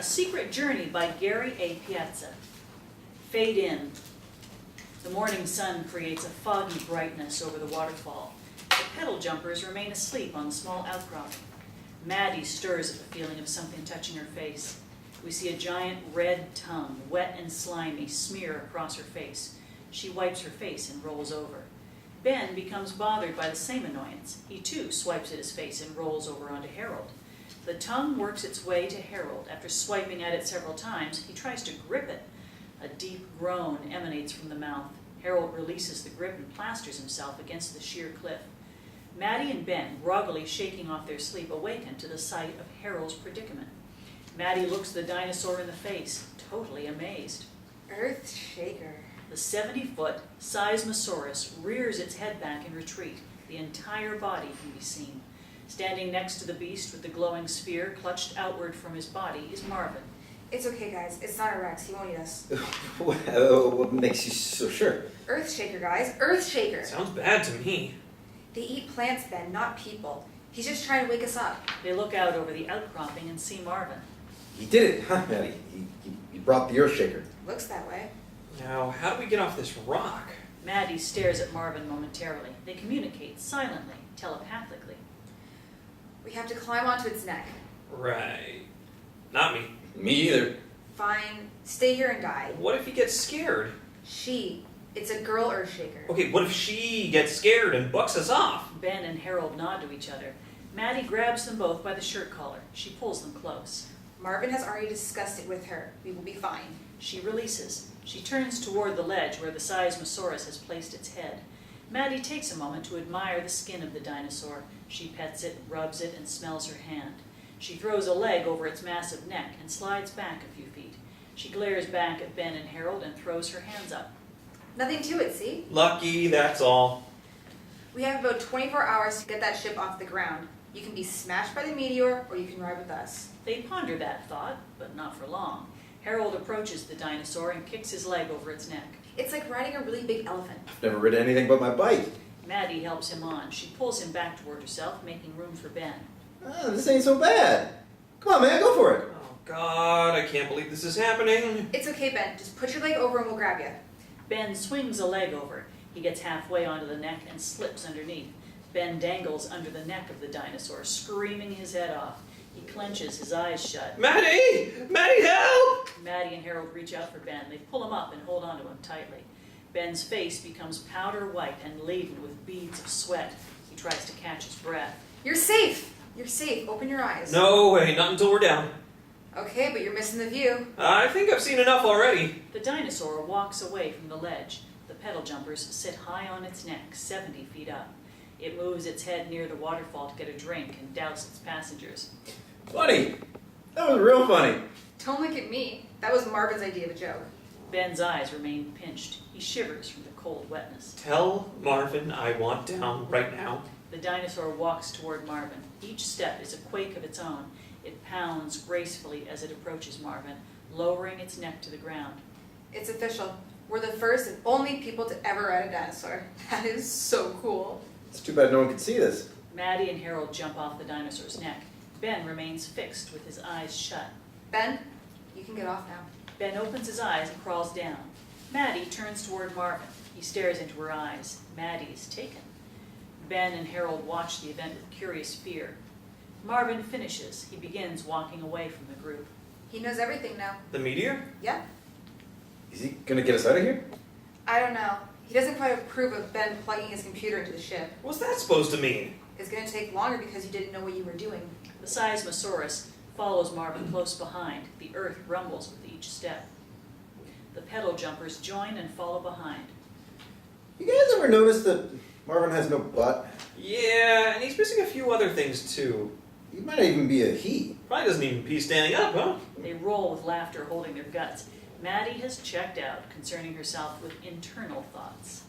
A Secret Journey by Gary A. Piazza. Fade in. The morning sun creates a foggy brightness over the waterfall. The pedal jumpers remain asleep on the small outcropping. Maddy stirs at the feeling of something touching her face. We see a giant red tongue, wet and slimy, smear across her face. She wipes her face and rolls over. Ben becomes bothered by the same annoyance. He too swipes at his face and rolls over onto Harold. The tongue works its way to Harold. After swiping at it several times, he tries to grip it. A deep groan emanates from the mouth. Harold releases the grip and plasters himself against the sheer cliff. Maddy and Ben, groggily shaking off their sleep, awaken to the sight of Harold's predicament. Maddy looks the dinosaur in the face, totally amazed. Earthshaker. The 70-foot Seismosaurus rears its head back in retreat. The entire body can be seen. Standing next to the beast with the glowing sphere clutched outward from his body is Marvin. It's okay, guys. It's not a Rex. He won't eat us. What makes you so sure? Earthshaker, guys. Earthshaker. Sounds bad to me. They eat plants, Ben, not people. He's just trying to wake us up. They look out over the outcropping and see Marvin. He did it, huh, Maddy? He brought the Earthshaker. Looks that way. Now, how do we get off this rock? Maddy stares at Marvin momentarily. They communicate silently, telepathically. We have to climb onto its neck. Right. Not me. Me either. Fine. Stay here and die. What if he gets scared? She. It's a girl Earthshaker. Okay, what if she gets scared and bucks us off? Ben and Harold nod to each other. Maddy grabs them both by the shirt collar. She pulls them close. Marvin has already discussed it with her. We will be fine. She releases. She turns toward the ledge where the Seismosaurus has placed its head. Maddy takes a moment to admire the skin of the dinosaur. She pets it, rubs it, and smells her hand. She throws a leg over its massive neck and slides back a few feet. She glares back at Ben and Harold and throws her hands up. Nothing to it, see? Lucky, that's all. We have about 24 hours to get that ship off the ground. You can be smashed by the meteor, or you can ride with us. They ponder that thought, but not for long. Harold approaches the dinosaur and kicks his leg over its neck. It's like riding a really big elephant. I've never ridden anything but my bike. Maddy helps him on. She pulls him back toward herself, making room for Ben. This ain't so bad. Come on, man, go for it. Oh, God, I can't believe this is happening. It's okay, Ben. Just put your leg over and we'll grab you. Ben swings a leg over. He gets halfway onto the neck and slips underneath. Ben dangles under the neck of the dinosaur, screaming his head off. He clenches his eyes shut. Maddy! Maddy, help! Maddy and Harold reach out for Ben. They pull him up and hold onto him tightly. Ben's face becomes powder white and laden with beads of sweat. He tries to catch his breath. You're safe. You're safe. Open your eyes. No way, not until we're down. Okay, but you're missing the view. I think I've seen enough already. The dinosaur walks away from the ledge. The pedal jumpers sit high on its neck, 70 feet up. It moves its head near the waterfall to get a drink and douse its passengers. Funny. That was real funny. Don't look at me. That was Marvin's idea of a joke. Ben's eyes remain pinched. He shivers from the cold wetness. Tell Marvin I want down right now. The dinosaur walks toward Marvin. Each step is a quake of its own. It pounds gracefully as it approaches Marvin, lowering its neck to the ground. It's official. We're the first and only people to ever ride a dinosaur. That is so cool. It's too bad no one can see this. Maddy and Harold jump off the dinosaur's neck. Ben remains fixed with his eyes shut. Ben, you can get off now. Ben opens his eyes and crawls down. Maddy turns toward Marvin. He stares into her eyes. Maddy is taken. Ben and Harold watch the event with curious fear. Marvin finishes. He begins walking away from the group. He knows everything now. The meteor? Yeah? Is he gonna get us out of here? I don't know. He doesn't quite approve of Ben plugging his computer into the ship. What's that supposed to mean? It's going to take longer because you didn't know what you were doing. The Seismosaurus follows Marvin close behind. The earth rumbles with each step. The pedal jumpers join and follow behind. You guys ever notice that Marvin has no butt? Yeah, and he's missing a few other things too. He might even be a he. Probably doesn't even pee standing up, huh? They roll with laughter, holding their guts. Maddy has checked out, concerning herself with internal thoughts.